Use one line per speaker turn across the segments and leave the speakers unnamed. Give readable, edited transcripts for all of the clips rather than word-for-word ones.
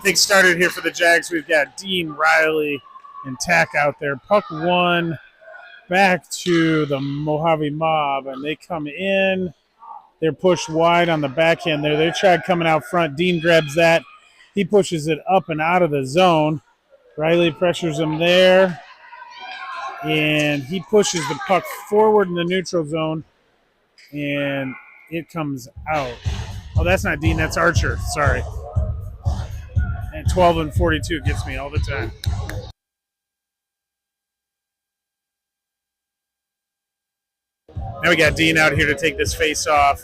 Things started here for the Jags. We've got Dean, Riley, and Tack out there. Puck one back to the Mojave Mob, and they come in. They're pushed wide on the backhand there. They tried coming out front. Dean grabs that. He pushes it up and out of the zone. Riley pressures him there, and he pushes the puck forward in the neutral zone, and it comes out. Oh, that's not Dean. That's Archer. Sorry. And 12 and 42 gets me all the time. Now we got Dean out here to take this face off.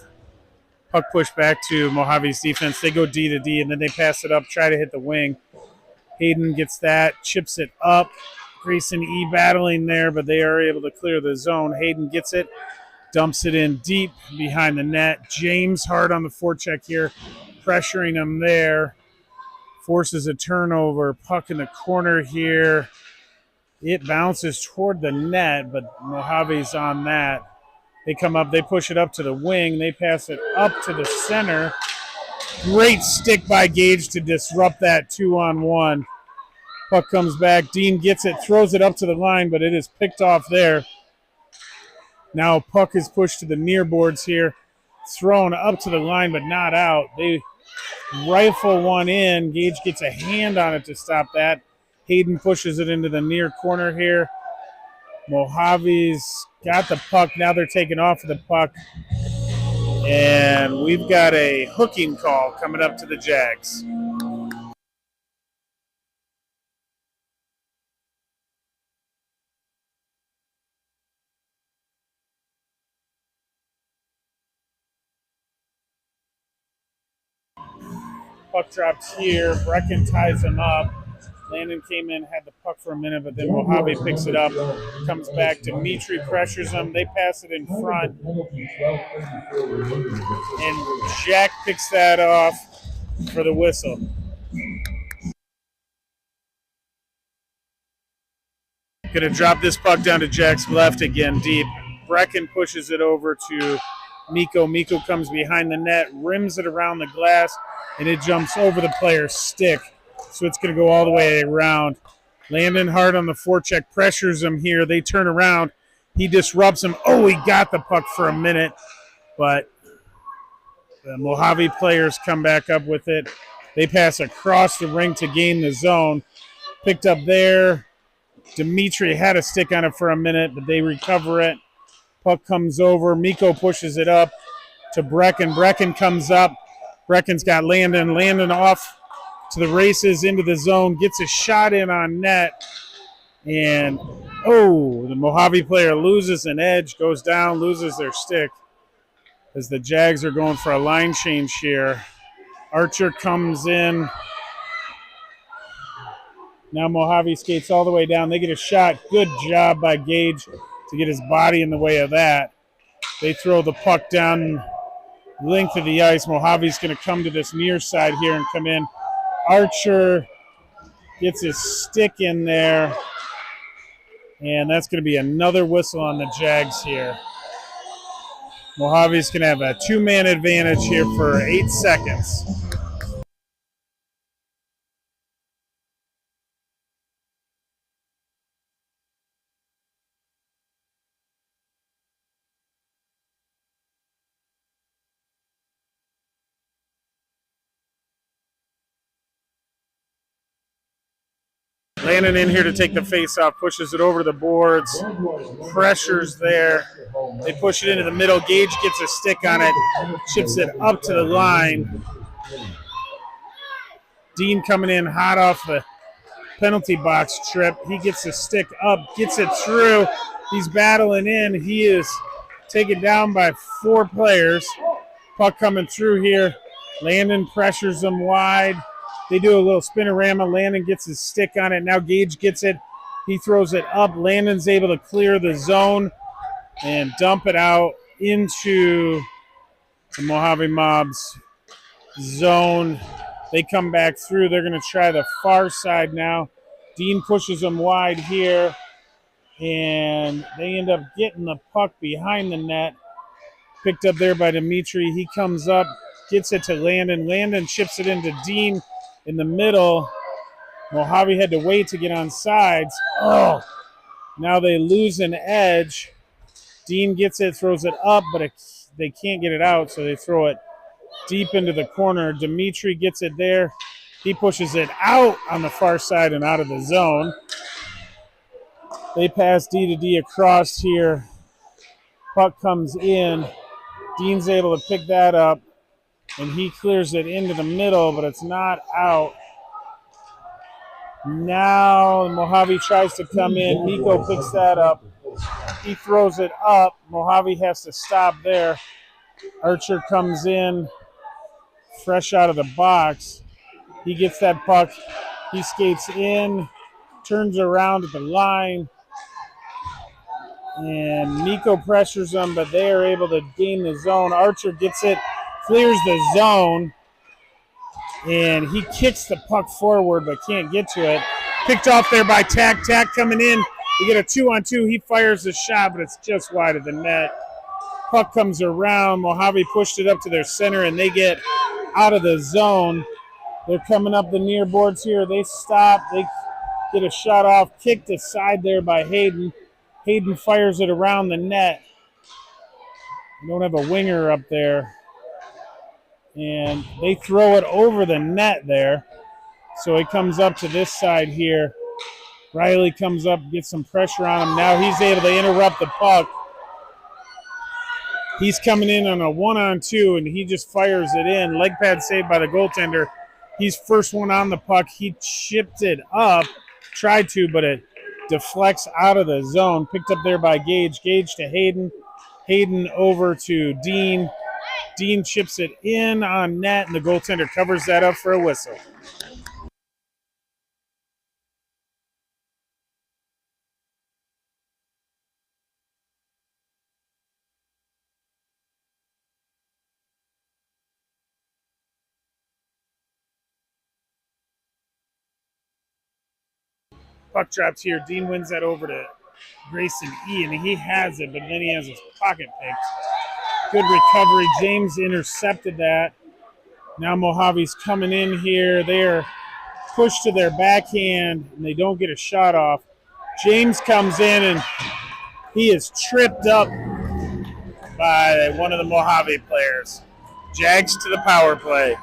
Puck pushed back to Mojave's defense. They go D to D, and then they pass it up, try to hit the wing. Hayden gets that, chips it up. Grayson E battling there, but they are able to clear the zone. Hayden gets it, dumps it in deep behind the net. James hard on the forecheck here, pressuring him there. Forces a turnover. Puck in the corner here. It bounces toward the net, but Mojave's on that. They come up, they push it up to the wing. They pass it up to the center. Great stick by Gage to disrupt that 2-on-1. Puck comes back. Dean gets it, throws it up to the line, but it is picked off there. Now puck is pushed to the near boards here. Thrown up to the line, but not out. They rifle one in. Gage gets a hand on it to stop that. Hayden pushes it into the near corner here. Mojave's got the puck. Now they're taking off of the puck. And we've got a hooking call coming up to the Jags. Puck drops here. Brecken ties him up. Landon came in, had the puck for a minute, but then Mojave picks it up. Comes back. Dimitri pressures him. They pass it in front. And Jack picks that off for the whistle. Going to drop this puck down to Jack's left again, deep. Brecken pushes it over to Miko. Miko comes behind the net, rims it around the glass, and it jumps over the player's stick. So it's going to go all the way around. Landon hard on the forecheck, pressures him here. They turn around. He disrupts him. Oh, he got the puck for a minute, but the Mojave players come back up with it. They pass across the ring to gain the zone. Picked up there. Dimitri had a stick on it for a minute, but they recover it. Puck comes over. Miko pushes it up to Brecken. Brecken comes up. Brecken's got Landon. Landon off to the races into the zone. Gets a shot in on net. And, oh, the Mojave player loses an edge, goes down, loses their stick as the Jags are going for a line change here. Archer comes in. Now Mojave skates all the way down. They get a shot. Good job by Gage to get his body in the way of that. They throw the puck down length of the ice. Mojave's going to come to this near side here and come in. Archer gets his stick in there. And that's going to be another whistle on the Jags here. Mojave's going to have a two-man advantage here for 8 seconds. Landon in here to take the face off, pushes it over the boards, pressures there. They push it into the middle. Gage gets a stick on it, chips it up to the line. Dean coming in hot off the penalty box trip. He gets the stick up, gets it through. He's battling in. He is taken down by 4 players. Puck coming through here. Landon pressures them wide. They do a little spinorama. Landon gets his stick on it. Now Gage gets it. He throws it up. Landon's able to clear the zone and dump it out into the Mojave Mob's zone. They come back through. They're going to try the far side now. Dean pushes them wide here, and they end up getting the puck behind the net. Picked up there by Dimitri. He comes up, gets it to Landon. Landon chips it into Dean. in the middle. Mojave had to wait to get on sides. Oh, now they lose an edge. Dean gets it, throws it up, but they can't get it out, so they throw it deep into the corner. Dimitri gets it there. He pushes it out on the far side and out of the zone. They pass D to D across here. Puck comes in. Dean's able to pick that up, and he clears it into the middle, but it's not out. Now Mojave tries to come in. Nico picks that up. He throws it up. Mojave has to stop there. Archer comes in fresh out of the box. He gets that puck. He skates in, turns around at the line, and Nico pressures them, but they are able to gain the zone. Archer gets it, clears the zone, and he kicks the puck forward but can't get to it. Picked off there by Tack. Tack coming in. You get a 2-on-2. He fires the shot, but it's just wide of the net. Puck comes around. Mojave pushed it up to their center, and they get out of the zone. They're coming up the near boards here. They stop. They get a shot off. Kicked aside there by Hayden. Hayden fires it around the net. We don't have a winger up there. And they throw it over the net there. So it comes up to this side here. Riley comes up, gets some pressure on him. Now he's able to interrupt the puck. He's coming in on a 1-on-2, and he just fires it in. Leg pad saved by the goaltender. He's first one on the puck. He chipped it up, tried to, but it deflects out of the zone. Picked up there by Gage. Gage to Hayden. Hayden over to Dean. Dean chips it in on net, and the goaltender covers that up for a whistle. Puck drops here. Dean wins that over to Grayson E, and he has it, but then he has his pocket picked. Good recovery. James intercepted that. Now Mojave's coming in here. They're pushed to their backhand, and they don't get a shot off. James comes in, and he is tripped up by one of the Mojave players. Jags to the power play.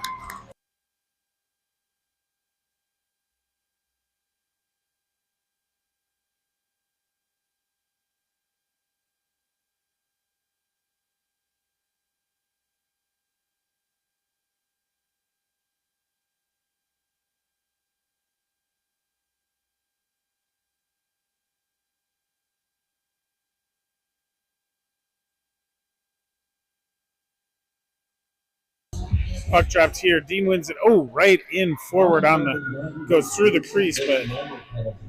Puck dropped here. Dean wins it. Oh, right in forward on the goes through the crease, but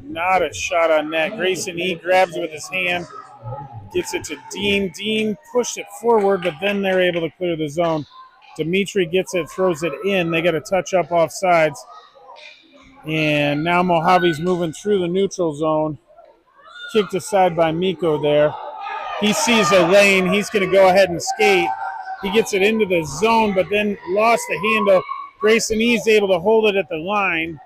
not a shot on net. Grayson E grabs it with his hand, gets it to Dean. Dean pushed it forward, but then they're able to clear the zone. Dimitri gets it, throws it in. They got a touch up off sides. And now Mojave's moving through the neutral zone. Kicked aside by Miko there. He sees a lane. He's going to go ahead and skate. He gets it into the zone, but then lost the handle. Grayson E's able to hold it at the line.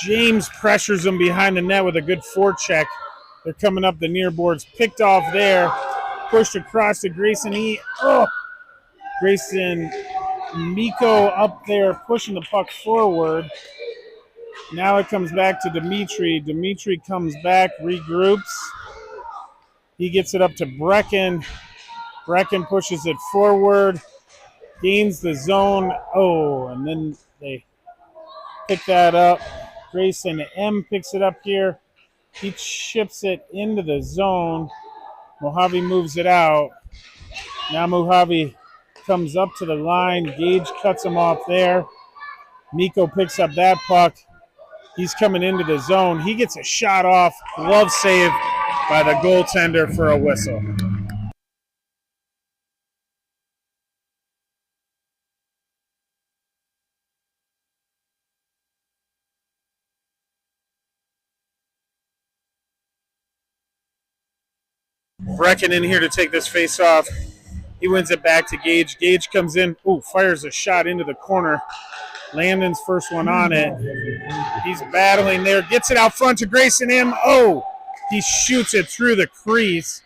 James pressures him behind the net with a good forecheck. They're coming up the near boards. Picked off there. Pushed across to Grayson E. Oh! Grayson Miko up there pushing the puck forward. Now it comes back to Dimitri. Dimitri comes back, regroups. He gets it up to Brecken. Brecken pushes it forward, gains the zone. Oh, and then they pick that up. Grayson M picks it up here. He chips it into the zone. Mojave moves it out. Now Mojave comes up to the line. Gage cuts him off there. Miko picks up that puck. He's coming into the zone. He gets a shot off. Glove save by the goaltender for a whistle. Brecken in here to take this face off. He wins it back to Gage. Gage comes in, fires a shot into the corner. Landon's first one on it. He's battling there, gets it out front to Grayson M. He shoots it through the crease.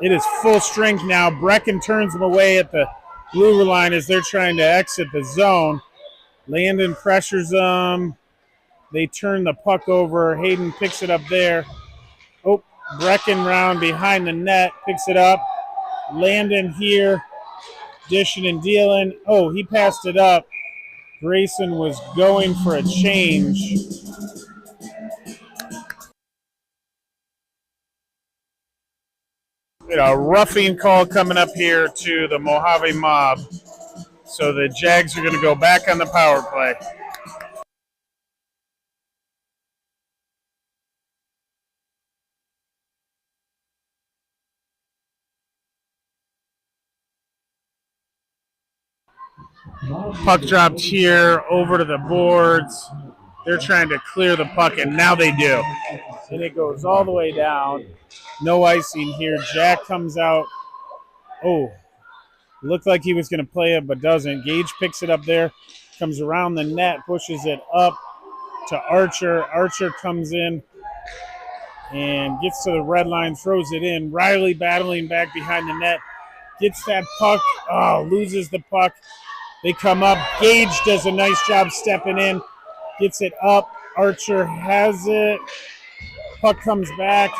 It is full strength now. Brecken turns him away at the blue line as they're trying to exit the zone. Landon pressures them. They turn the puck over. Hayden picks it up there. Brecken round behind the net, picks it up. Landon here, dishing and dealing. He passed it up. Grayson was going for a change. A roughing call coming up here to the Mojave Mob. So the Jags are going to go back on the power play. Puck dropped here over to the boards. They're trying to clear the puck, and now they do. And it goes all the way down. No icing here. Jack comes out. Looked like he was going to play it, but doesn't. Gage picks it up there, comes around the net, pushes it up to Archer. Archer comes in and gets to the red line, throws it in. Riley battling back behind the net, gets that puck. Loses the puck. They come up. Gage does a nice job stepping in, gets it up. Archer has it. Puck comes back.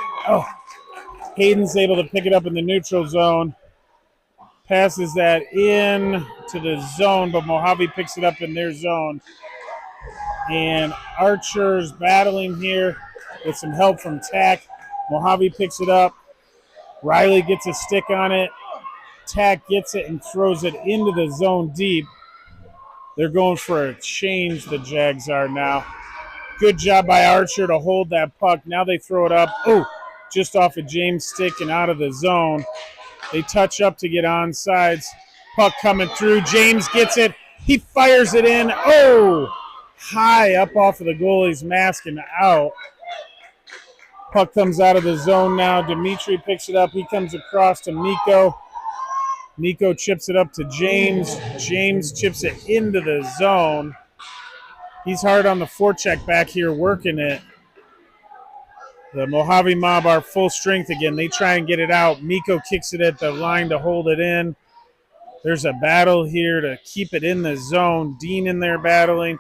Hayden's able to pick it up in the neutral zone. Passes that in to the zone, but Mojave picks it up in their zone. And Archer's battling here with some help from Tack. Mojave picks it up. Riley gets a stick on it. Tack gets it and throws it into the zone deep. They're going for a change, the Jags are now. Good job by Archer to hold that puck. Now they throw it up. Just off of James' stick and out of the zone. They touch up to get onsides. Puck coming through. James gets it. He fires it in. High up off of the goalie's mask and out. Puck comes out of the zone now. Dimitri picks it up. He comes across to Miko. Miko chips it up to James. James chips it into the zone. He's hard on the forecheck back here working it. The Mojave Mob are full strength again. They try and get it out. Miko kicks it at the line to hold it in. There's a battle here to keep it in the zone. Dean in there battling.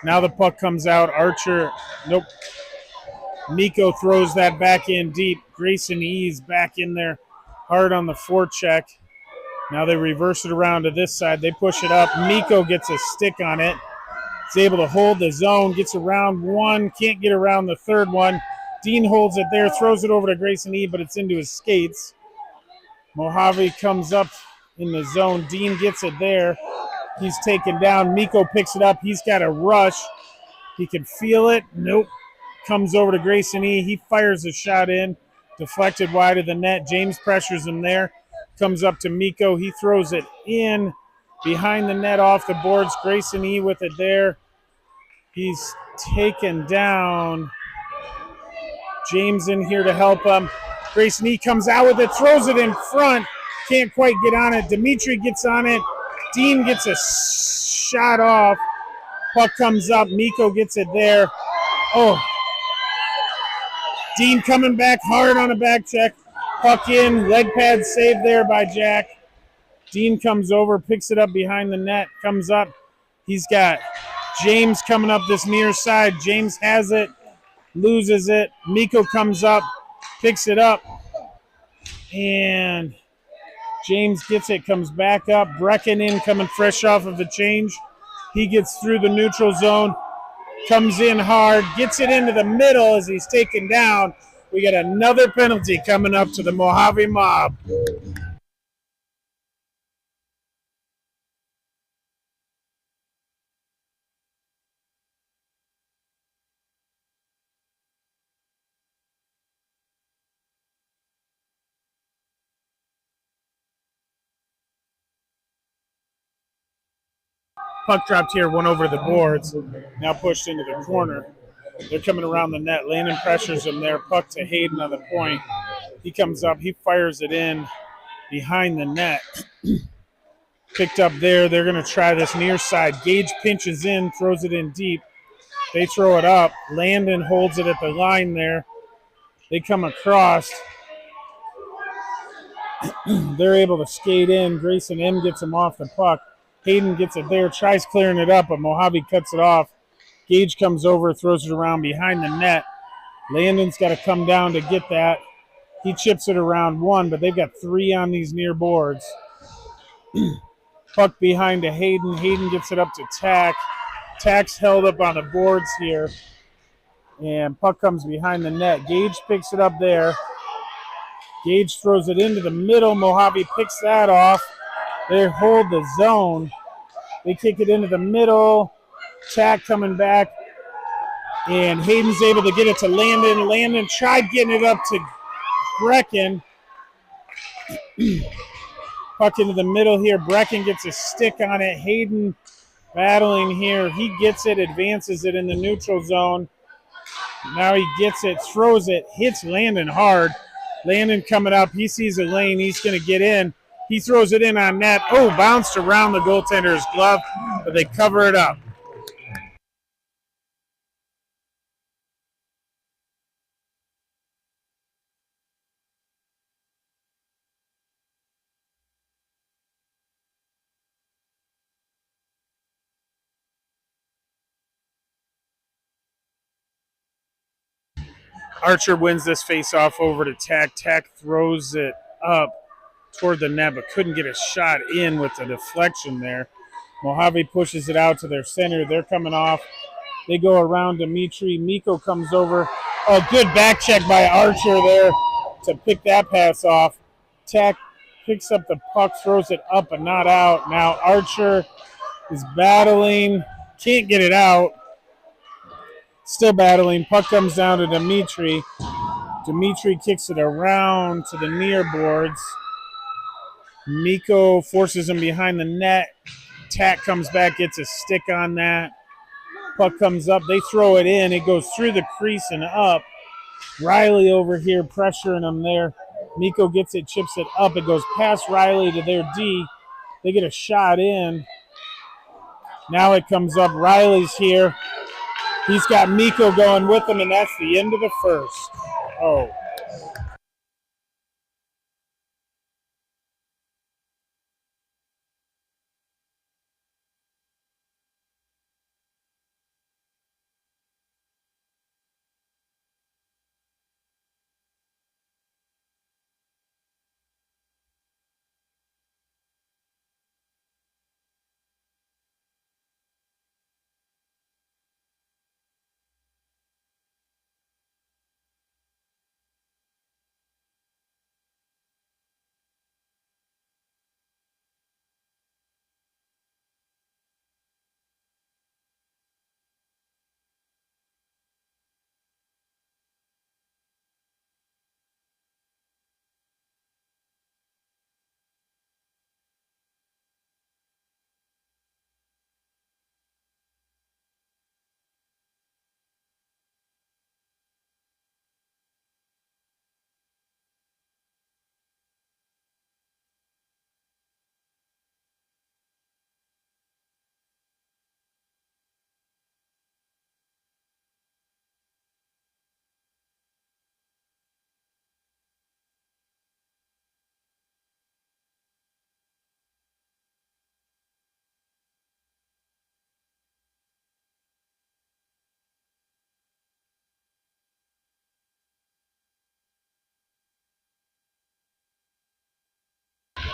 Now the puck comes out. Archer, nope. Miko throws that back in deep. Grayson E's back in there hard on the forecheck. Now they reverse it around to this side. They push it up. Miko gets a stick on it. He's able to hold the zone. Gets around one. Can't get around the third one. Dean holds it there. Throws it over to Grayson E, but it's into his skates. Mojave comes up in the zone. Dean gets it there. He's taken down. Miko picks it up. He's got a rush. He can feel it. Nope. Comes over to Grayson E. He fires a shot in. Deflected wide of the net. James pressures him there. Comes up to Miko. He throws it in behind the net off the boards. Grayson E with it there. He's taken down. James in here to help him. Grayson E comes out with it. Throws it in front. Can't quite get on it. Dimitri gets on it. Dean gets a shot off. Puck comes up. Miko gets it there. Dean coming back hard on a back check. Puck in, leg pad saved there by Jack. Dean comes over, picks it up behind the net, comes up. He's got James coming up this near side. James has it, loses it. Miko comes up, picks it up, and James gets it, comes back up. Brecken in, coming fresh off of the change. He gets through the neutral zone, comes in hard, gets it into the middle as he's taken down. We got another penalty coming up to the Mojave Mob. Puck dropped here, one over the boards, now pushed into the corner. They're coming around the net. Landon pressures him there. Puck to Hayden on the point. He comes up. He fires it in. behind the net. Picked up there. They're going to try this near side. Gage pinches in, throws it in deep. They throw it up. Landon holds it at the line there. They come across. They're able to skate in. Grayson M gets him off the puck. Hayden gets it there, tries clearing it up, but Mojave cuts it off. Gage comes over, throws it around behind the net. Landon's got to come down to get that. He chips it around one, but they've got three on these near boards. Puck behind to Hayden. Hayden gets it up to Tack. Tack's held up on the boards here. And puck comes behind the net. Gage picks it up there. Gage throws it into the middle. Mojave picks that off. They hold the zone. They kick it into the middle. Tack coming back. And Hayden's able to get it to Landon. Landon tried getting it up to Brecken. Puck into the middle here. Brecken gets a stick on it. Hayden battling here. He gets it, advances it in the neutral zone. Now he gets it, throws it, hits Landon hard. Landon coming up. He sees a lane. He's going to get in. He throws it in on net. Oh, bounced around the goaltender's glove, but they cover it up. Archer wins this face-off over to Tack. Tack throws it up toward the net, but couldn't get a shot in with the deflection there. Mojave pushes it out to their center. They're coming off. They go around Dimitri. Miko comes over. Oh, good back check by Archer there to pick that pass off. Tack picks up the puck, throws it up but not out. Now Archer is battling. Can't get it out. Still battling. Puck comes down to Dimitri. Dimitri kicks it around to the near boards. Miko forces him behind the net. Tack comes back, gets a stick on that. Puck comes up. They throw it in. It goes through the crease and up. Riley over here pressuring him there. Miko gets it, chips it up. It goes past Riley to their D. They get a shot in. Now it comes up. Riley's here. He's got Miko going with him, and that's the end of the first. Oh.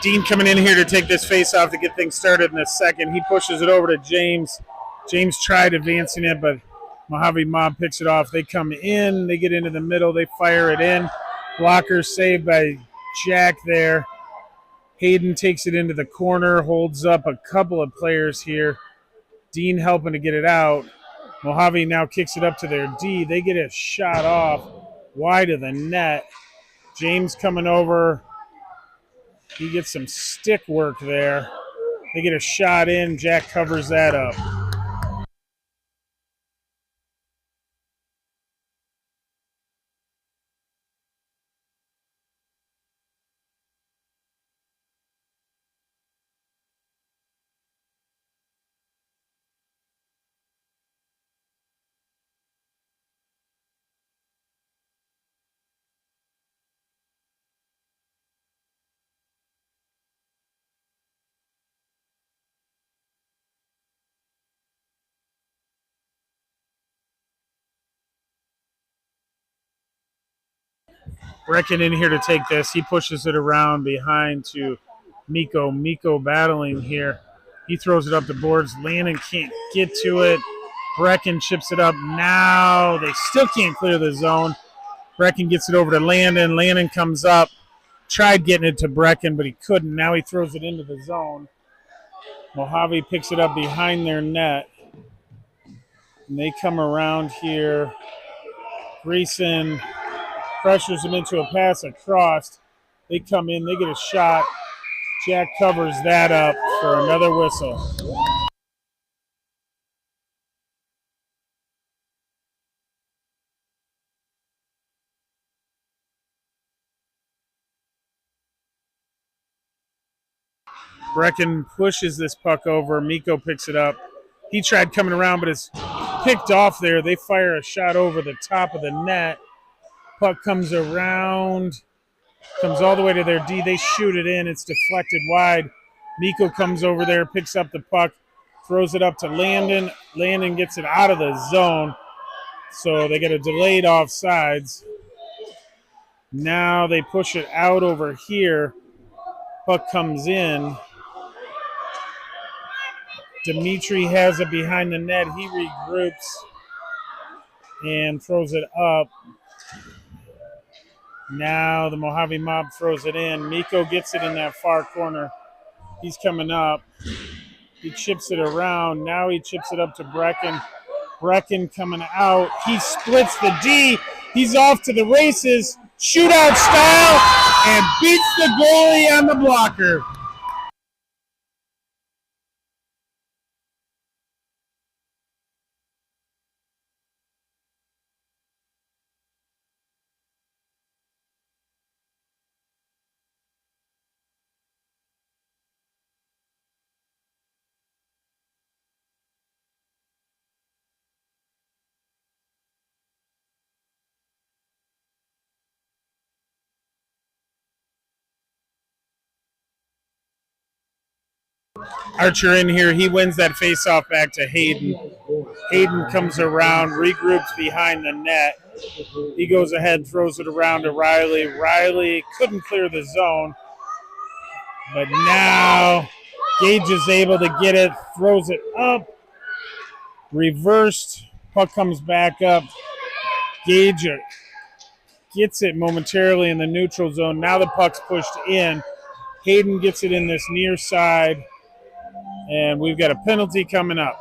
Dean coming in here to take this face off to get things started in a second. He pushes it over to James. James tried advancing it, but Mojave Mob picks it off. They come in. They get into the middle. They fire it in. Blocker saved by Jack there. Hayden takes it into the corner, holds up a couple of players here. Dean helping to get it out. Mojave now kicks it up to their D. They get a shot off wide of the net. James coming over. He gets some stick work there. They get a shot in. Jack covers that up. Brecken in here to take this. He pushes it around behind to Miko. Miko battling here. He throws it up the boards. Landon can't get to it. Brecken chips it up. Now they still can't clear the zone. Brecken gets it over to Landon. Landon comes up. Tried getting it to Brecken, but he couldn't. Now he throws it into the zone. Mojave picks it up behind their net. And they come around here. Grayson pressures him into a pass across. They come in. They get a shot. Jack covers that up for another whistle. Brecken pushes this puck over. Miko picks it up. He tried coming around, but it's picked off there. They fire a shot over the top of the net. Puck comes around, comes all the way to their D. They shoot it in. It's deflected wide. Miko comes over there, picks up the puck, throws it up to Landon. Landon gets it out of the zone, so they get a delayed offsides. Now they push it out over here. Puck comes in. Dimitri has it behind the net. He regroups and throws it up. Now the Mojave Mob throws it in. Miko gets it in that far corner. He's coming up. He chips it around. Now he chips it up to Brecken. Brecken coming out. He splits the D. He's off to the races. Shootout style and beats the goalie on the blocker. Archer in here. He wins that faceoff back to Hayden. Hayden comes around, regroups behind the net. He goes ahead, throws it around to Riley. Riley couldn't clear the zone, but now Gage is able to get it, throws it up, reversed. Puck comes back up. Gage gets it momentarily in the neutral zone. Now the puck's pushed in. Hayden gets it in this near side, and we've got a penalty coming up.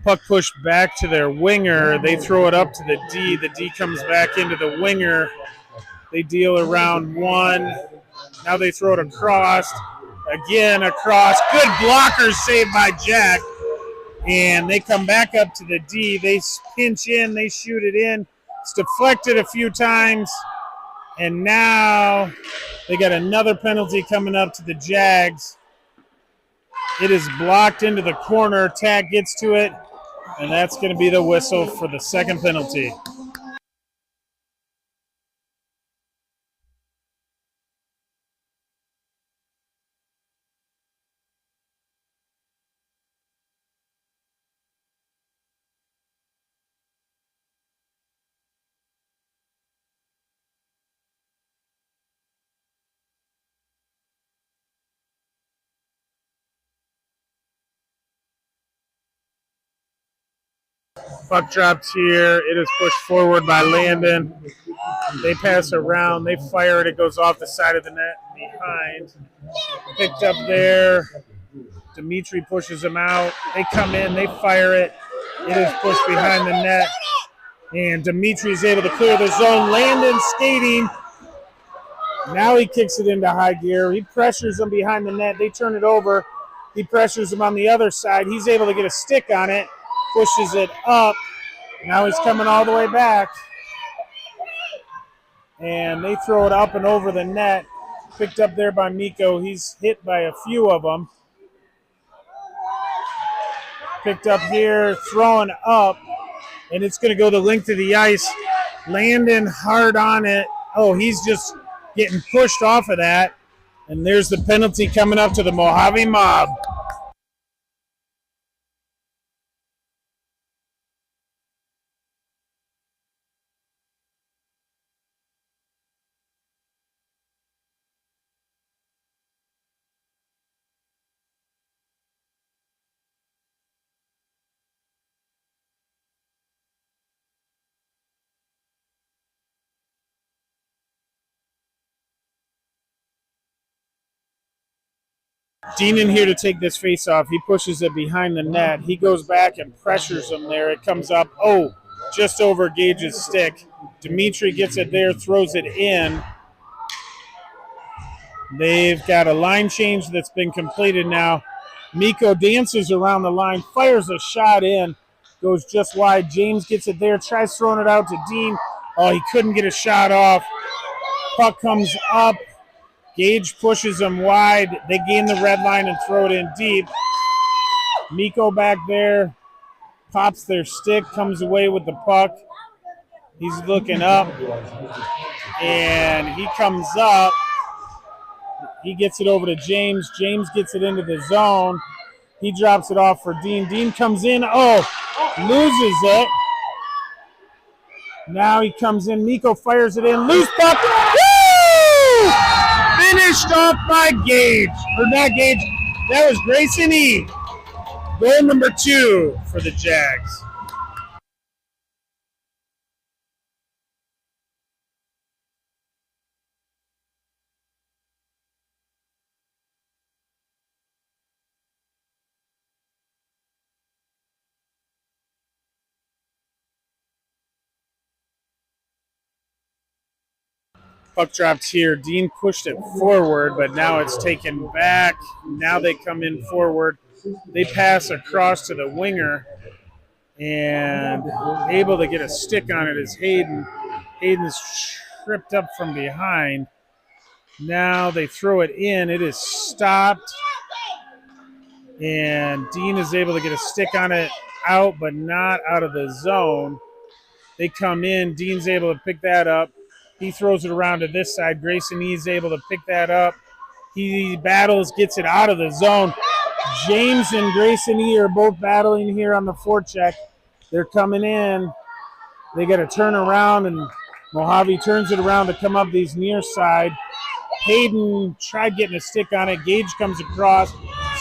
Puck pushed back to their winger. They throw it up to the D. The D comes back into the winger. They deal around one. Now they throw it across. Again, across. Good blocker saved by Jack. And they come back up to the D. They pinch in. They shoot it in. It's deflected a few times. And now they got another penalty coming up to the Jags. It is blocked into the corner. Tag gets to it. And that's going to be the whistle for the second penalty. Puck dropped here. It is pushed forward by Landon. They pass around. They fire it. It goes off the side of the net behind. Picked up there. Dimitri pushes them out. They come in. They fire it. It is pushed behind the net. And Dimitri is able to clear the zone. Landon skating. Now he kicks it into high gear. He pressures them behind the net. They turn it over. He pressures them on the other side. He's able to get a stick on it. Pushes it up. Now he's coming all the way back. And they throw it up and over the net. Picked up there by Miko. He's hit by a few of them. Picked up here, throwing up, and it's going to go the length of the ice. Landon hard on it. Oh, he's just getting pushed off of that. And there's the penalty coming up to the Mojave Mob. Dean in here to take this face off. He pushes it behind the net. He goes back and pressures him there. It comes up, just over Gage's stick. Dimitri gets it there, throws it in. They've got a line change that's been completed now. Miko dances around the line, fires a shot in, goes just wide. James gets it there, tries throwing it out to Dean. Oh, he couldn't get a shot off. Puck comes up. Gage pushes them wide. They gain the red line and throw it in deep. Miko back there pops their stick, comes away with the puck. He's looking up, and he comes up. He gets it over to James. James gets it into the zone. He drops it off for Dean. Dean comes in. Loses it. Now he comes in. Miko fires it in. Loose puck. Woo! Finished off by Gage. Or not Gage. That was Grayson E. Goal number 2 for the Jags. Puck drops here. Dean pushed it forward, but now it's taken back. Now they come in forward. They pass across to the winger, and able to get a stick on it is Hayden. Hayden's tripped up from behind. Now they throw it in. It is stopped, and Dean is able to get a stick on it out, but not out of the zone. They come in. Dean's able to pick that up. He throws it around to this side. Grayson E is able to pick that up. He battles, gets it out of the zone. James and Grayson E are both battling here on the forecheck. They're coming in. They got to turn around, and Mojave turns it around to come up these near side. Hayden tried getting a stick on it. Gage comes across,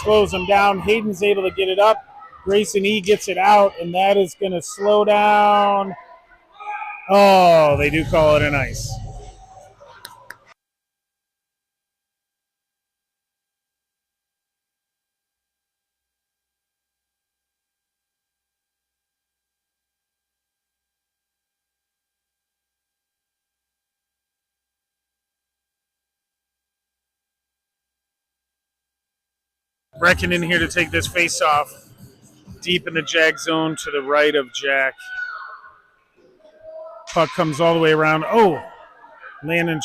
slows him down. Hayden's able to get it up. Grayson E gets it out, and that is going to slow down. Oh, they do call it an ice. Brecken in here to take this face off. Deep in the Jag zone to the right of Jack. Puck comes all the way around. Landon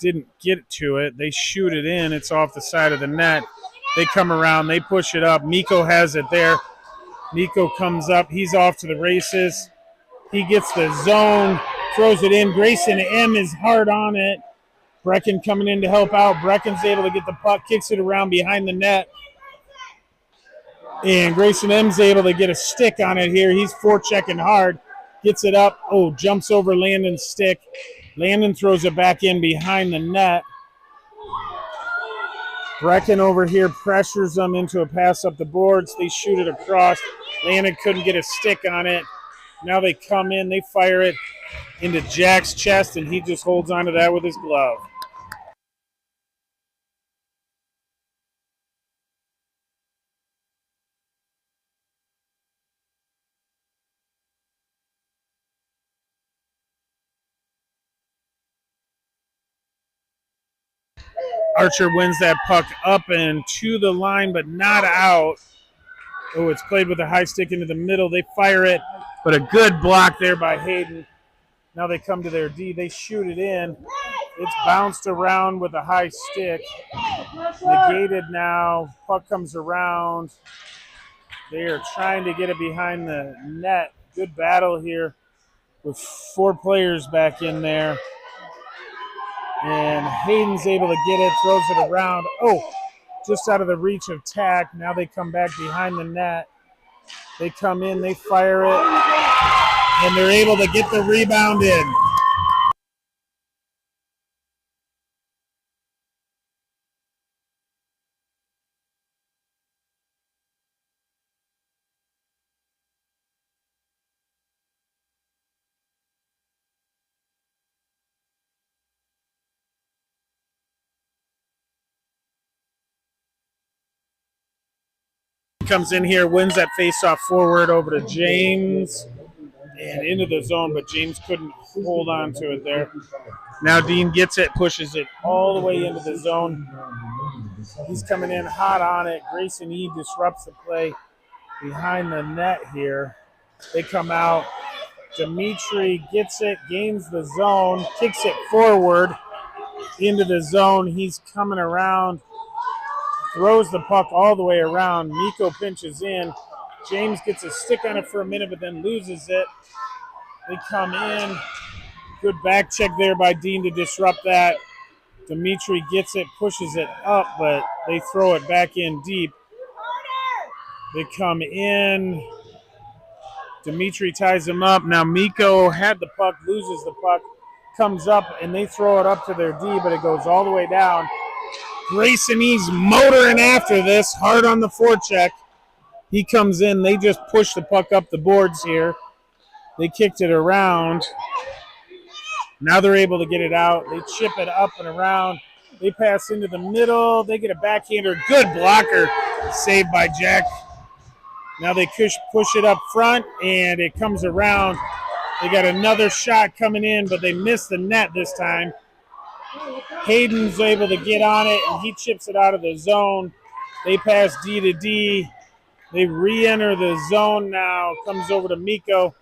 didn't get to it. They shoot it in. It's off the side of the net. They come around. They push it up. Miko has it there. Miko comes up. He's off to the races. He gets the zone, throws it in. Grayson M is hard on it. Brecken coming in to help out. Brecken's able to get the puck, kicks it around behind the net. And Grayson M's able to get a stick on it here. He's forechecking hard. Gets it up. Jumps over Landon's stick. Landon throws it back in behind the net. Brecken over here pressures them into a pass up the boards. They shoot it across. Landon couldn't get a stick on it. Now they come in. They fire it into Jack's chest, and he just holds onto that with his glove. Archer wins that puck up and to the line, but not out. It's played with a high stick into the middle. They fire it, but a good block there by Hayden. Now they come to their D. They shoot it in. It's bounced around with a high stick. Negated now. Puck comes around. They are trying to get it behind the net. Good battle here with 4 players back in there. And Hayden's able to get it, throws it around. Oh, just out of the reach of Tack. Now they come back behind the net. They come in, they fire it, and they're able to get the rebound in. Comes in here, wins that faceoff forward over to James and into the zone, but James couldn't hold on to it there. Now Dean gets it, pushes it all the way into the zone. He's coming in hot on it. Grayson E disrupts the play behind the net here. They come out. Dimitri gets it, gains the zone, kicks it forward into the zone. He's coming around, throws the puck all the way around. Miko pinches in. James gets a stick on it for a minute, but then loses it. They come in. Good back check there by Dean to disrupt that. Dimitri gets it, pushes it up, but they throw it back in deep. They come in. Dimitri ties him up. Now Miko had the puck, loses the puck, comes up, and they throw it up to their D, but it goes all the way down. Grayson E's motoring after this, hard on the forecheck. He comes in. They just push the puck up the boards here. They kicked it around. Now they're able to get it out. They chip it up and around. They pass into the middle. They get a backhander. Good blocker. Saved by Jack. Now they push it up front, and it comes around. They got another shot coming in, but they miss the net this time. Hayden's able to get on it, and he chips it out of the zone. They pass D to D. They re-enter the zone now. Comes over to Miko.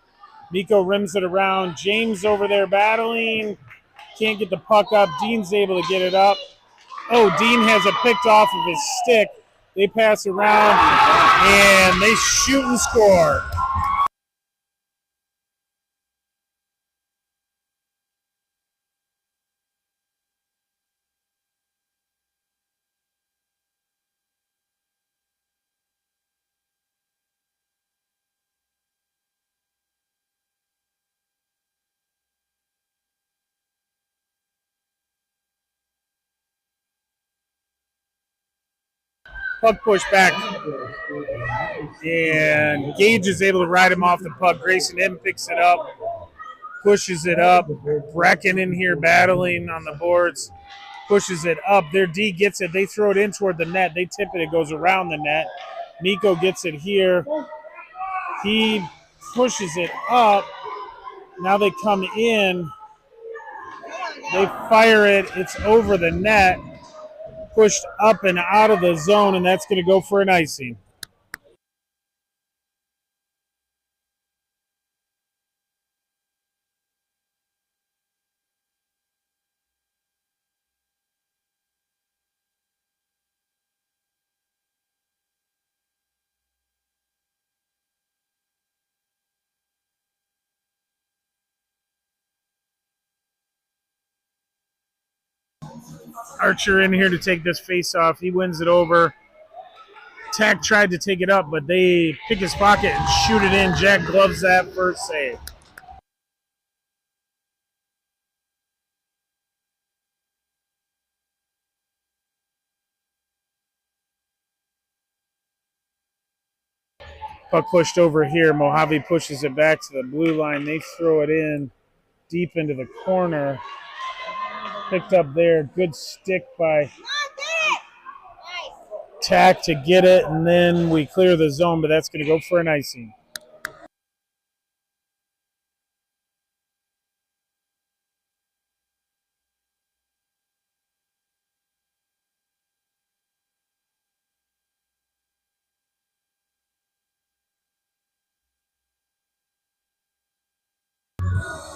Miko rims it around. James over there battling. Can't get the puck up. Dean's able to get it up. Oh, Dean has it picked off of his stick. They pass around, and they shoot and score. Puck push back. And Gage is able to ride him off the puck. Grayson M picks it up, pushes it up. Brecken in here battling on the boards, pushes it up. Their D gets it. They throw it in toward the net. They tip it. It goes around the net. Miko gets it here. He pushes it up. Now they come in. They fire it. It's over the net. Pushed up and out of the zone, and that's going to go for an icing. Archer in here to take this face off. He wins it over. Tack tried to take it up, but they pick his pocket and shoot it in. Jack gloves that first save. Puck pushed over here. Mojave pushes it back to the blue line. They throw it in deep into the corner. Picked up there. Good stick by Tack to get it, and then we clear the zone, but that's going to go for an icing.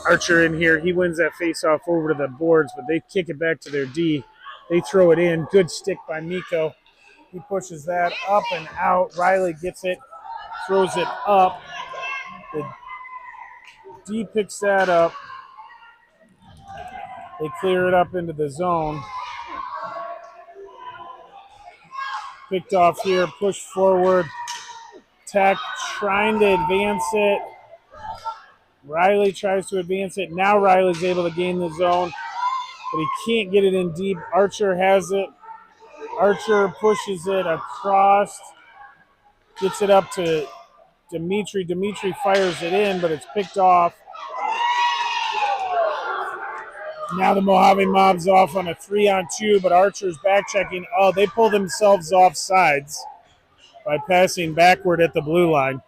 Archer in here. He wins that face-off over to the boards, but they kick it back to their D. They throw it in. Good stick by Miko. He pushes that up and out. Riley gets it, throws it up. The D picks that up. They clear it up into the zone. Picked off here, push forward. Tech trying to advance it. Riley tries to advance it. Now Riley's able to gain the zone, but he can't get it in deep. Archer has it. Archer pushes it across. Gets it up to Dimitri. Dimitri fires it in, but it's picked off. Now the Mojave Mob's off on a 3-on-2, but Archer's back checking. Oh, they pull themselves off sides by passing backward at the blue line.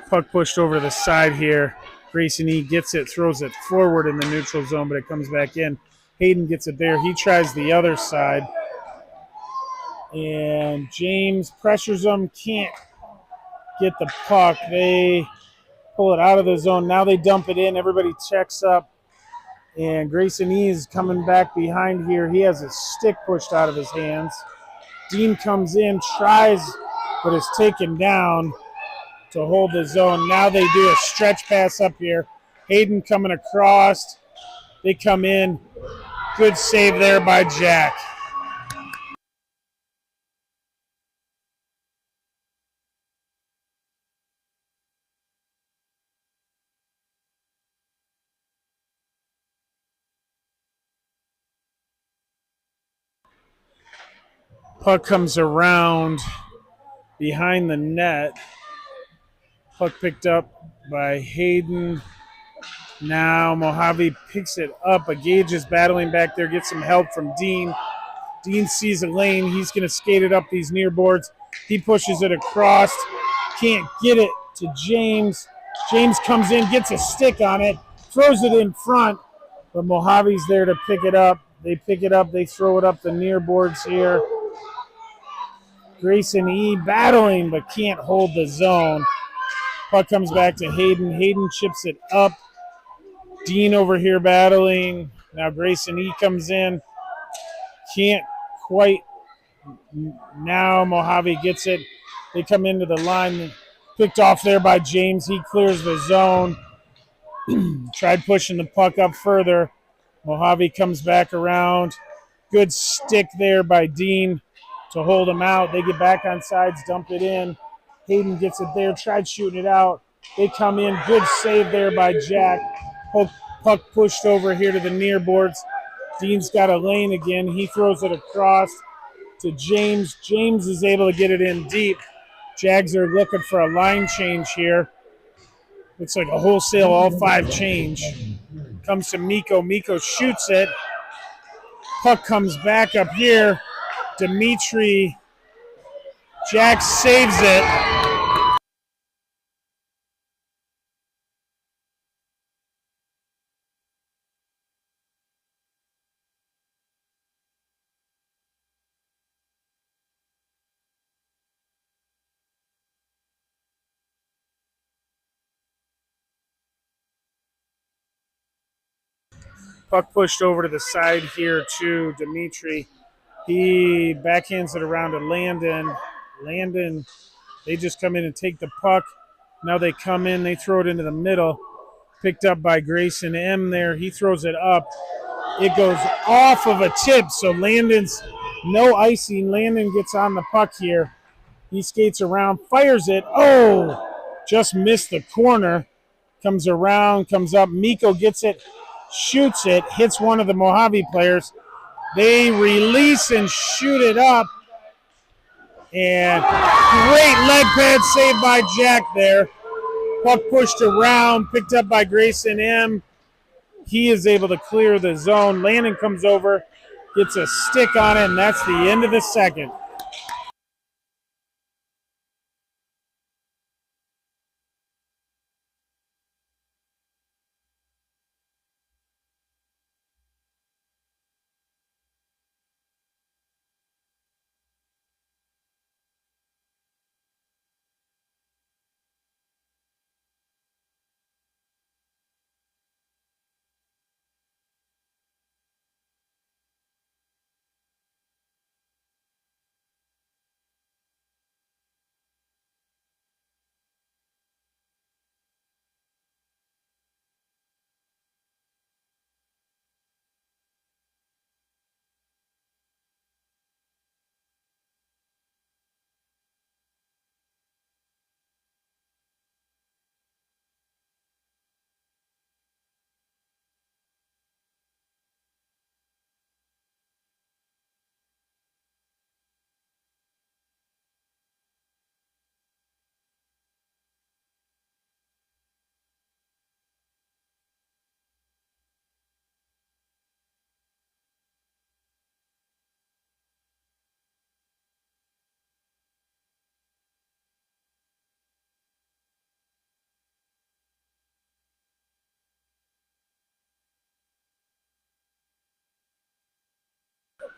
Puck pushed over to the side here. Grayson E gets it, throws it forward in the neutral zone, but it comes back in. Hayden gets it there. He tries the other side. And James pressures them, can't get the puck. They pull it out of the zone. Now they dump it in. Everybody checks up. And Grayson E is coming back behind here. He has a stick pushed out of his hands. Dean comes in, tries, but is taken down to hold the zone. Now they do a stretch pass up here. Hayden coming across. They come in. Good save there by Jack. Puck comes around behind the net. Puck picked up by Hayden. Now Mojave picks it up. A Gage is battling back there, gets some help from Dean. Dean sees a lane. He's going to skate it up these near boards. He pushes it across. Can't get it to James. James comes in, gets a stick on it, throws it in front, but Mojave's there to pick it up. They pick it up. They throw it up the near boards here. Grayson E battling but can't hold the zone. Puck comes back to Hayden. Hayden chips it up. Dean over here battling. Now Grayson E comes in. Can't quite. Now Mojave gets it. They come into the line. Picked off there by James. He clears the zone. Tried pushing the puck up further. Mojave comes back around. Good stick there by Dean to hold him out. They get back on sides, dump it in. Hayden gets it there, tried shooting it out. They come in. Good save there by Jack. Puck pushed over here to the near boards. Dean's got a lane again. He throws it across to James. James is able to get it in deep. Jags are looking for a line change here. Looks like a wholesale all-5 change. Comes to Miko. Miko shoots it. Puck comes back up here. Dimitri. Jack saves it. Puck pushed over to the side here to Dimitri. He backhands it around to Landon. Landon, they just come in and take the puck. Now they come in, they throw it into the middle. Picked up by Grayson M there. He throws it up. It goes off of a tip, so Landon's no icing. Landon gets on the puck here. He skates around, fires it. Oh, just missed the corner. Comes around, comes up. Miko gets it, shoots it, hits one of the Mojave players. They release and shoot it up. And great leg pad save by Jack there. Puck pushed around, picked up by Grayson M. He is able to clear the zone. Landon comes over, gets a stick on it, and that's the end of the second.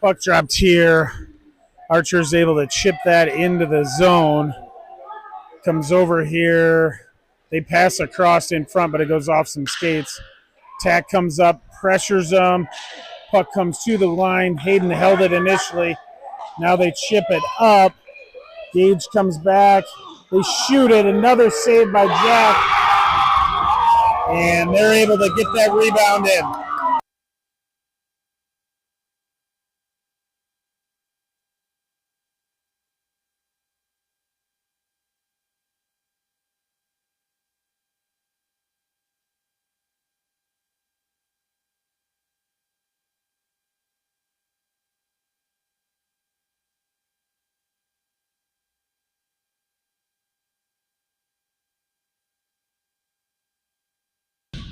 Puck dropped here. Archer's able to chip that into the zone. Comes over here. They pass across in front, but it goes off some skates. Tack comes up, pressures them. Puck comes to the line. Hayden held it initially. Now they chip it up. Gage comes back. They shoot it. Another save by Jack. And they're able to get that rebound in.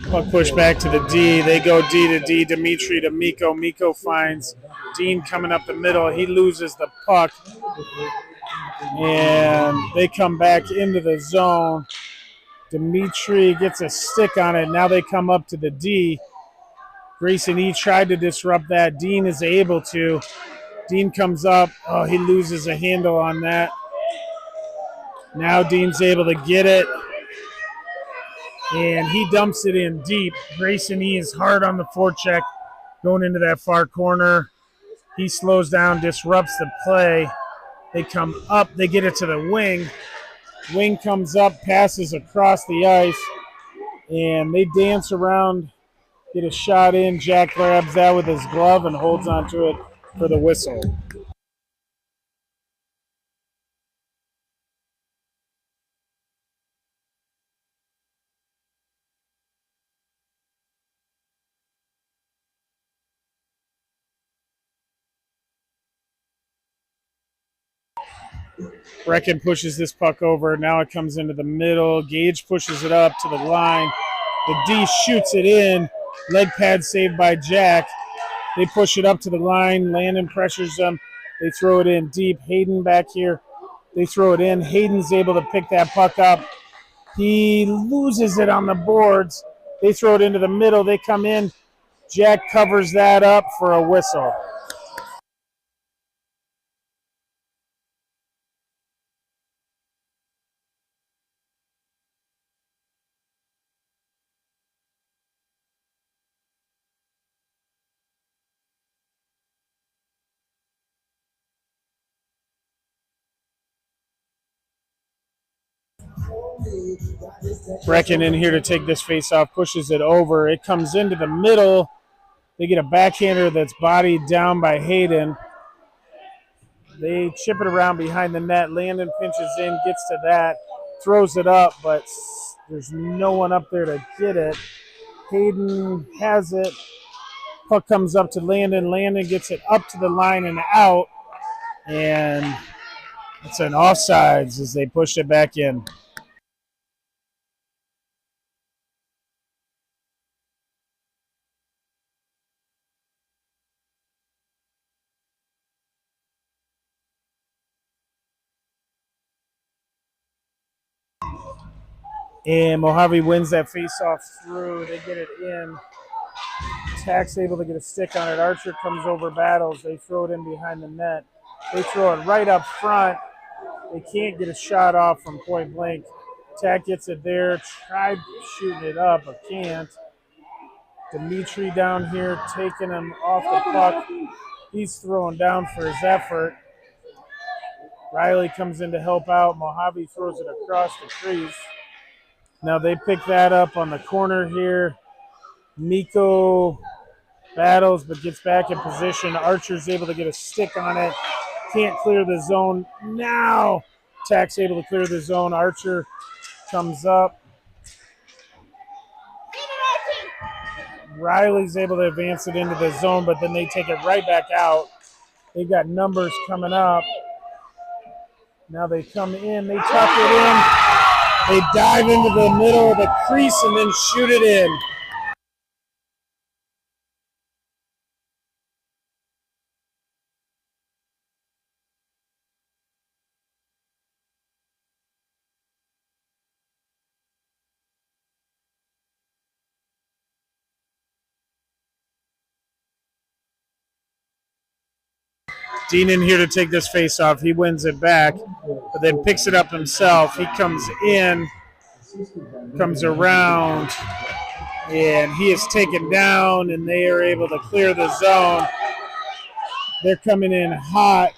Puck push back to the D. They go D to D. Dimitri to Miko. Miko finds Dean coming up the middle. He loses the puck. And they come back into the zone. Dimitri gets a stick on it. Now they come up to the D. Grayson E tried to disrupt that. Dean is able to. Dean comes up. Oh, he loses a handle on that. Now Dean's able to get it. And he dumps it in deep. Grayson E is hard on the forecheck going into that far corner. He slows down, disrupts the play. They come up. They get it to the wing. Wing comes up, passes across the ice. And they dance around, get a shot in. Jack grabs that with his glove and holds onto it for the whistle. Brecken pushes this puck over. Now it comes into the middle. Gage pushes it up to the line. The D shoots it in. Leg pad saved by Jack. They push it up to the line. Landon pressures them. They throw it in deep. Hayden back here. They throw it in. Hayden's able to pick that puck up. He loses it on the boards. They throw it into the middle. They come in. Jack covers that up for a whistle. Brecken in here to take this face off, pushes it over. It comes into the middle. They get a backhander that's bodied down by Hayden. They chip it around behind the net. Landon pinches in, gets to that, throws it up, but there's no one up there to get it. Hayden has it. Puck comes up to Landon. Landon gets it up to the line and out. And it's an offsides as they push it back in. And Mojave wins that face-off through. They get it in. Tack's able to get a stick on it. Archer comes over, battles. They throw it in behind the net. They throw it right up front. They can't get a shot off from point blank. Tack gets it there. Tried shooting it up, but can't. Dimitri down here taking him off the puck. He's throwing down for his effort. Riley comes in to help out. Mojave throws it across the crease. Now they pick that up on the corner here. Miko battles but gets back in position. Archer's able to get a stick on it. Can't clear the zone. Now Tack's able to clear the zone. Archer comes up. Riley's able to advance it into the zone, but then they take it right back out. They've got numbers coming up. Now they come in. They tuck it in. They dive into the middle of the crease and then shoot it in. Dean in here to take this face off. He wins it back, but then picks it up himself. He comes in, comes around, and he is taken down, and they are able to clear the zone. They're coming in hot,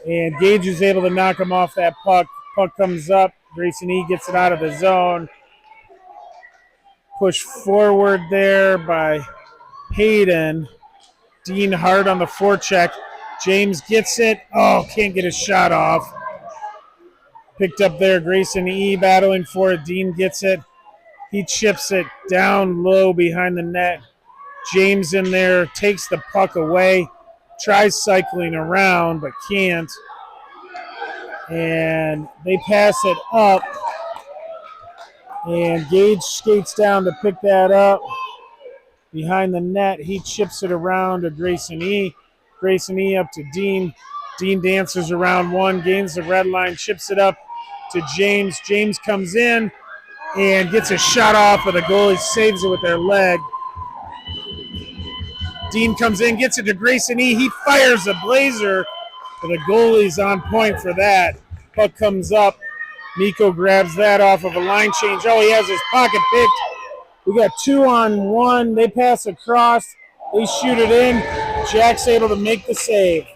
and Gage is able to knock him off that puck. Puck comes up. Grayson E gets it out of the zone. Push forward there by Hayden. Dean hard on the forecheck. James gets it. Oh, can't get a shot off. Picked up there. Grayson E battling for it. Dean gets it. He chips it down low behind the net. James in there takes the puck away. Tries cycling around, but can't. And they pass it up. And Gage skates down to pick that up. Behind the net, he chips it around to Grayson E. Grayson E up to Dean. Dean dances around one, gains the red line, chips it up to James. James comes in and gets a shot off, but the goalie saves it with their leg. Dean comes in, gets it to Grayson E. He fires a blazer, but the goalie's on point for that. Puck comes up. Mikko grabs that off of a line change. Oh, he has his pocket picked. We got 2-on-1. They pass across. They shoot it in. Jack's able to make the save.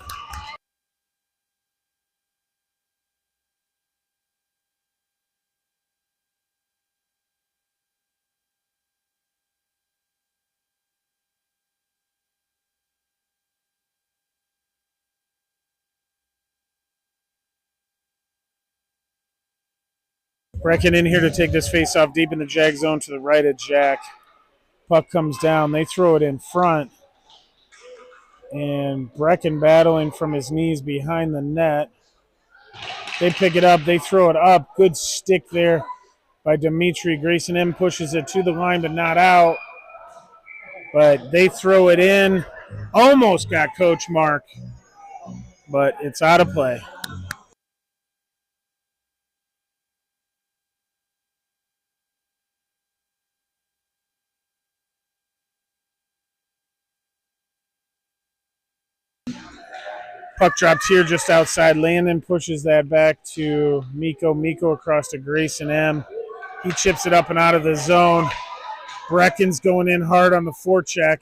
Brecken in here to take this face off deep in the Jag zone to the right of Jack. Puck comes down. They throw it in front. And Brecken battling from his knees behind the net. They pick it up. They throw it up. Good stick there by Dimitri. Grayson M pushes it to the line but not out. But they throw it in. Almost got Coach Mark. But it's out of play. Puck drops here just outside. Landon pushes that back to Mikko. Mikko across to Grayson M. He chips it up and out of the zone. Brecken's going in hard on the forecheck.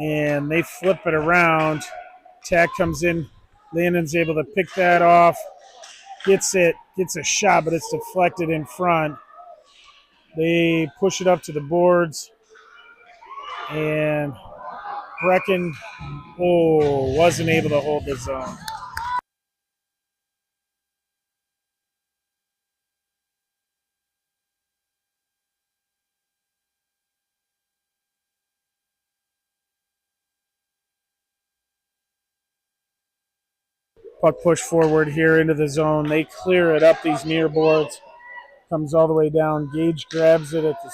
And they flip it around. Tack comes in. Landon's able to pick that off. Gets it. Gets a shot, but it's deflected in front. They push it up to the boards. And Brecken, wasn't able to hold the zone. Puck push forward here into the zone. They clear it up these near boards. Comes all the way down. Gage grabs it at the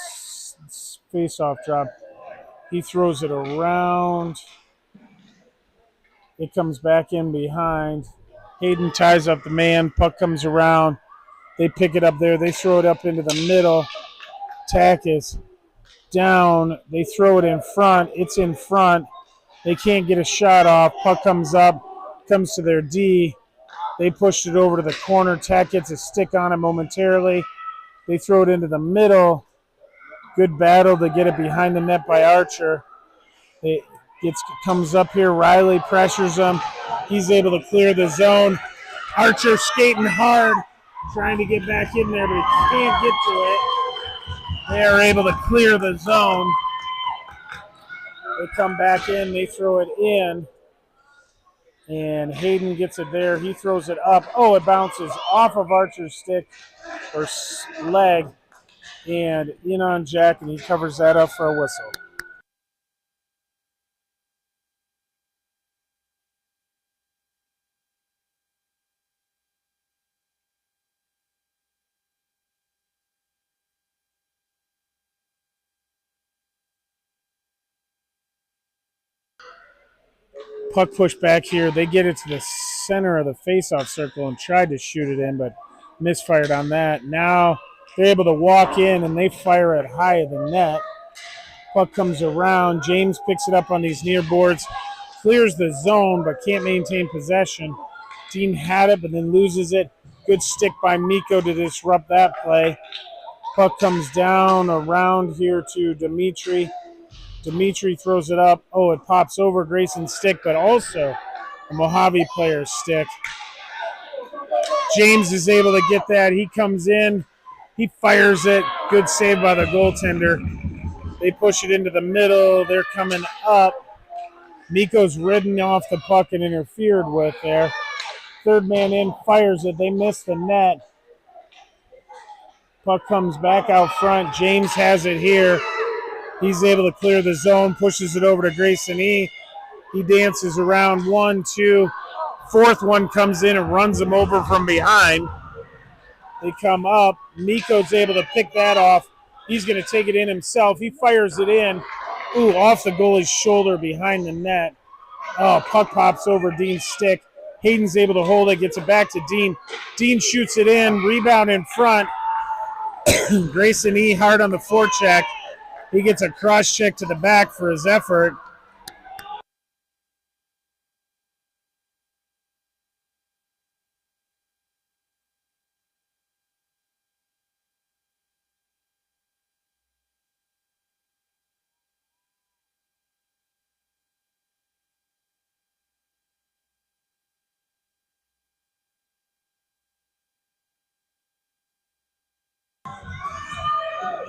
face-off drop. He throws it around. It comes back in behind. Hayden ties up the man. Puck comes around. They pick it up there. They throw it up into the middle. Tack is down. They throw it in front. It's in front. They can't get a shot off. Puck comes up. Comes to their D. They pushed it over to the corner. Tack gets a stick on it momentarily. They throw it into the middle. Good battle to get it behind the net by Archer. It comes up here. Riley pressures him. He's able to clear the zone. Archer skating hard, trying to get back in there, but he can't get to it. They are able to clear the zone. They come back in. They throw it in. And Hayden gets it there. He throws it up. Oh, it bounces off of Archer's stick or leg. And in on Jack, and he covers that up for a whistle. Puck pushed back here. They get it to the center of the face-off circle and tried to shoot it in, but misfired on that. Now they're able to walk in, and they fire it high of the net. Puck comes around. James picks it up on these near boards. clears the zone but can't maintain possession. Dean had it but then loses it. Good stick by Miko to disrupt that play. Puck comes down around here to Dimitri. Dimitri throws it up. Oh, it pops over Grayson's stick, but also a Mojave player's stick. James is able to get that. He comes in. He fires it. Good save by the goaltender. They push it into the middle. They're coming up. Miko's ridden off the puck and interfered with there. Third man in, fires it. They miss the net. Puck comes back out front. James has it here. He's able to clear the zone, pushes it over to Grayson E. He dances around 1, 2. Fourth one comes in and runs him over from behind. They come up. Miko's able to pick that off. He's going to take it in himself. He fires it in. Ooh, off the goalie's shoulder behind the net. Oh, puck pops over Dean's stick. Hayden's able to hold it, gets it back to Dean. Dean shoots it in, rebound in front. Grayson E. hard on the forecheck. He gets a cross check to the back for his effort.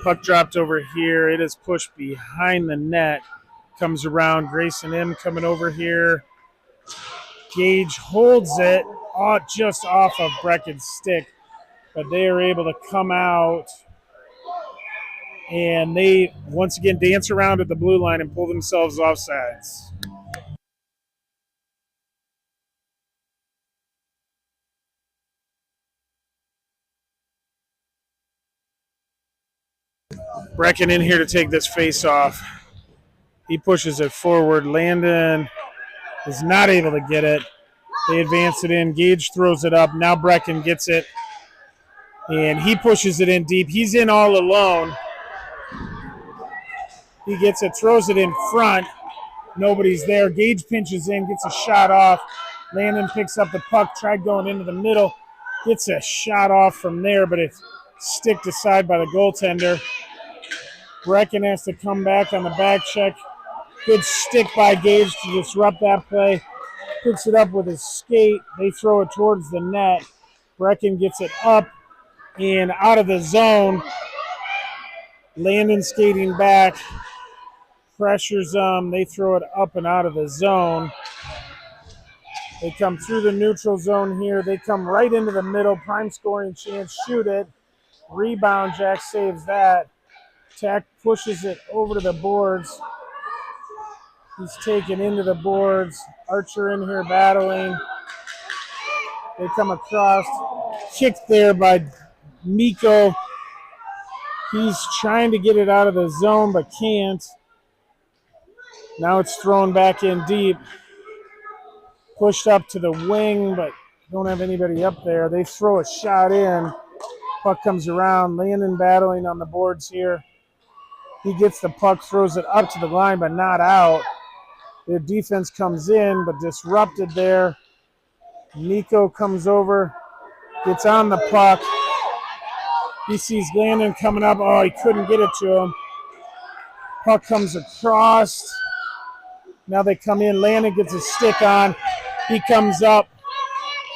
Puck dropped over here. It is pushed behind the net. Comes around. Grayson M. coming over here. Gage holds it just off of Brecken's stick, but they are able to come out and they once again dance around at the blue line and pull themselves off sides. Brecken in here to take this face off. He pushes it forward. Landon is not able to get it. They advance it in. Gage throws it up. Now Brecken gets it. And he pushes it in deep. He's in all alone. He gets it, throws it in front. Nobody's there. Gage pinches in, gets a shot off. Landon picks up the puck, tried going into the middle. Gets a shot off from there, but it's sticked aside by the goaltender. Brecken has to come back on the back check. Good stick by Gage to disrupt that play. Picks it up with his skate. They throw it towards the net. Brecken gets it up and out of the zone. Landon skating back. Pressures them. They throw it up and out of the zone. They come through the neutral zone here. They come right into the middle. Prime scoring chance. Shoot it. Rebound. Jack saves that. Tack pushes it over to the boards. He's taken into the boards. Archer in here battling. They come across. Kicked there by Miko. He's trying to get it out of the zone but can't. Now it's thrown back in deep. Pushed up to the wing, but don't have anybody up there. They throw a shot in. Puck comes around. Landon battling on the boards here. He gets the puck, throws it up to the line, but not out. Their defense comes in, but disrupted there. Nico comes over, gets on the puck. He sees Landon coming up. Oh, he couldn't get it to him. Puck comes across. Now they come in. Landon gets a stick on. He comes up.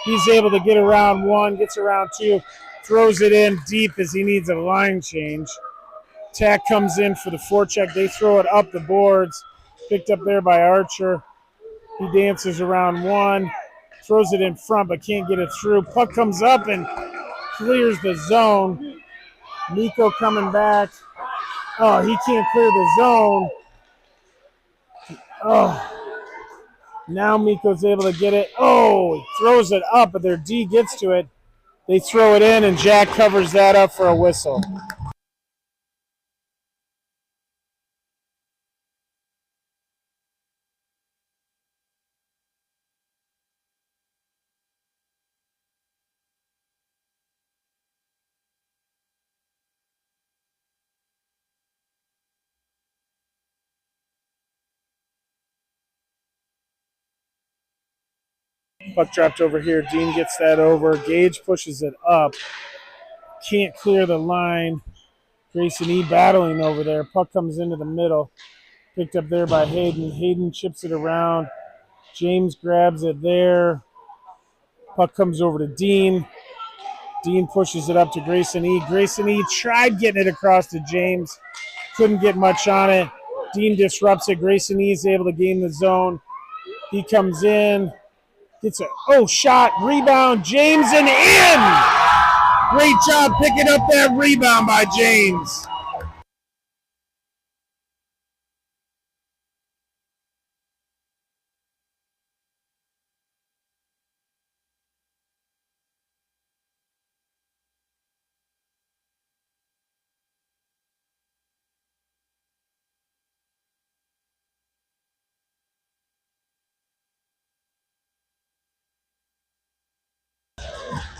He's able to get around 1, gets around 2, throws it in deep as he needs a line change. Tack comes in for the forecheck. They throw it up the boards. Picked up there by Archer. He dances around 1, throws it in front but can't get it through. Puck comes up and clears the zone. Nico coming back. Oh, he can't clear the zone. Oh. Now Miko's able to get it. Oh, he throws it up, but their D gets to it. They throw it in, and Jack covers that up for a whistle. Puck dropped over here. Dean gets that over. Gage pushes it up. Can't clear the line. Grayson E battling over there. Puck comes into the middle. Picked up there by Hayden. Hayden chips it around. James grabs it there. Puck comes over to Dean. Dean pushes it up to Grayson E. Grayson E tried getting it across to James. Couldn't get much on it. Dean disrupts it. Grayson E is able to gain the zone. He comes in. Gets a shot, rebound, James, and in! Great job picking up that rebound by James.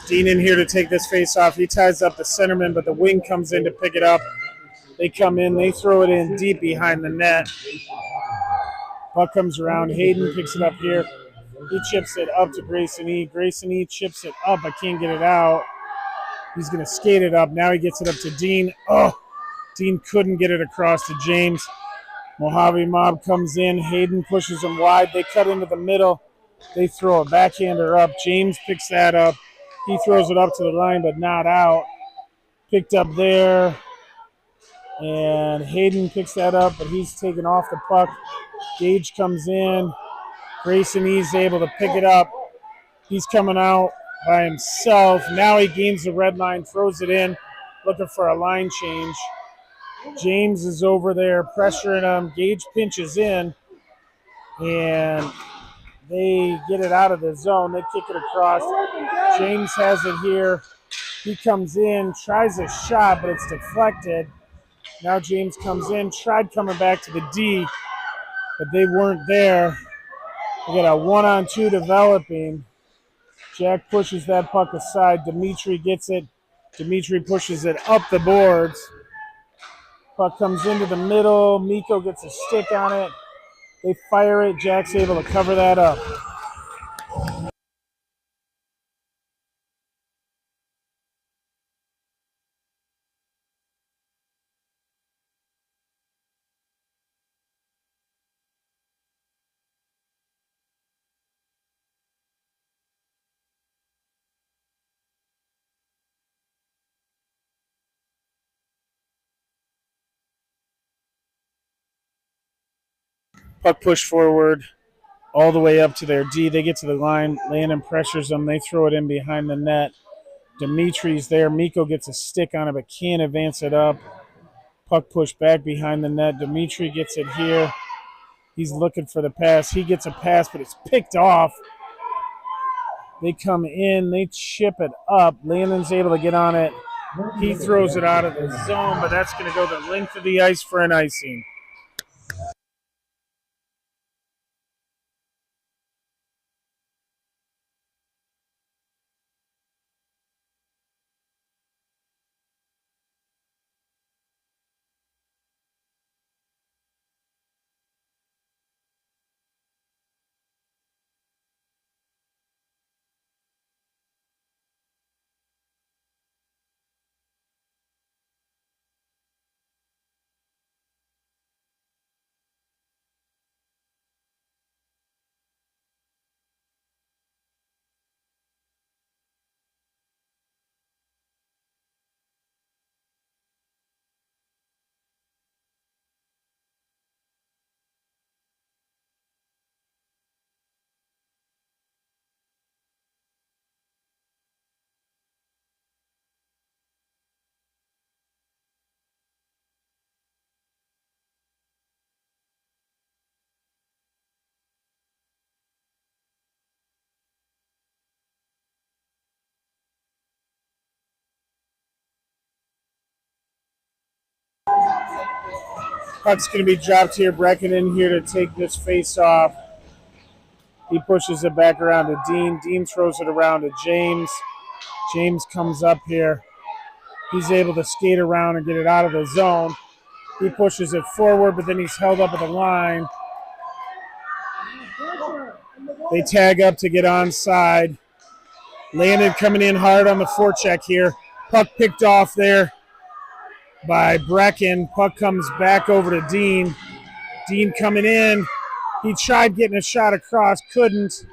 Dean in here to take this face off. He ties up the centerman, but the wing comes in to pick it up. They come in, they throw it in deep behind the net. Puck comes around. Hayden picks it up here. He chips it up to Grayson E. Grayson E chips it up. I can't get it out. He's going to skate it up. Now he gets it up to Dean. Dean couldn't get it across to James. Mojave Mob comes in. Hayden pushes him wide. They cut into the middle. They throw a backhander up. James picks that up. He throws it up to the line, but not out. Picked up there. And Hayden picks that up, but he's taken off the puck. Gage comes in. Grayson E's able to pick it up. He's coming out by himself. Now he gains the red line, throws it in, looking for a line change. James is over there pressuring him. Gage pinches in, and they get it out of the zone. They kick it across. James has it here. He comes in, tries a shot, but it's deflected. Now James comes in, tried coming back to the D, but they weren't there. We got a 1-on-2 developing. Jack pushes that puck aside. Dimitri gets it. Dimitri pushes it up the boards. Puck comes into the middle. Miko gets a stick on it. They fire it. Jack's able to cover that up. Puck push forward all the way up to their D. They get to the line. Landon pressures them. They throw it in behind the net. Dimitri's there. Miko gets a stick on it but can't advance it up. Puck push back behind the net. Dimitri gets it here. He's looking for the pass. He gets a pass, but it's picked off. They come in. They chip it up. Landon's able to get on it. He throws it out of the zone, but that's going to go the length of the ice for an icing. Puck's going to be dropped here. Brecken in here to take this face off. He pushes it back around to Dean. Dean throws it around to James. James comes up here. He's able to skate around and get it out of the zone. He pushes it forward, but then he's held up at the line. They tag up to get onside. Landon coming in hard on the forecheck here. Puck picked off there by Brecken. Puck comes back over to Dean. Dean coming in. He tried getting a shot across, couldn't.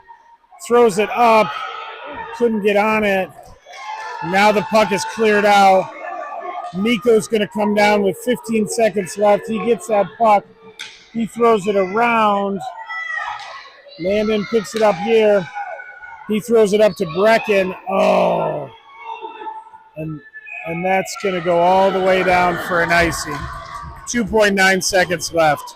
Throws it up, couldn't get on it. Now the puck is cleared out. Miko's going to come down with 15 seconds left. He gets that puck. He throws it around. Landon picks it up here. He throws it up to Brecken. Oh. And that's going to go all the way down for an icing. 2.9 seconds left.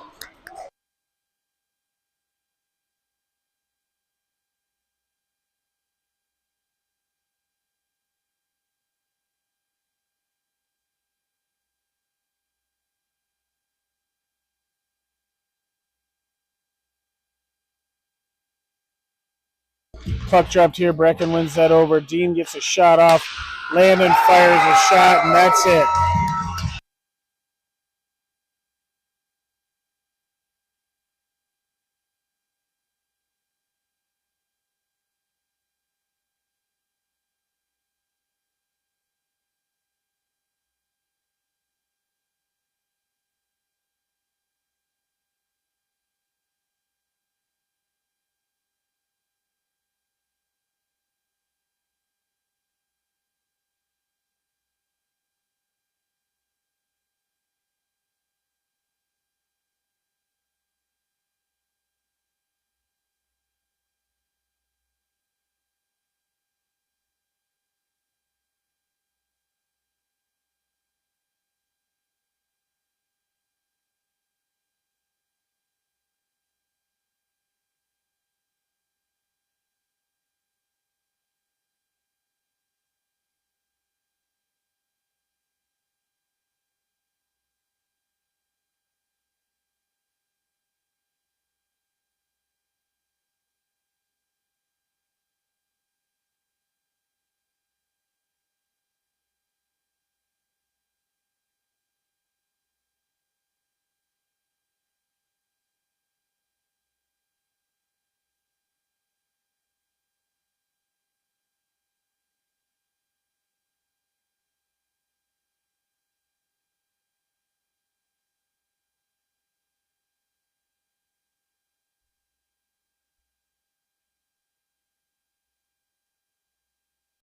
Puck dropped here. Brecken wins that over. Dean gets a shot off. Landon fires a shot, and that's it.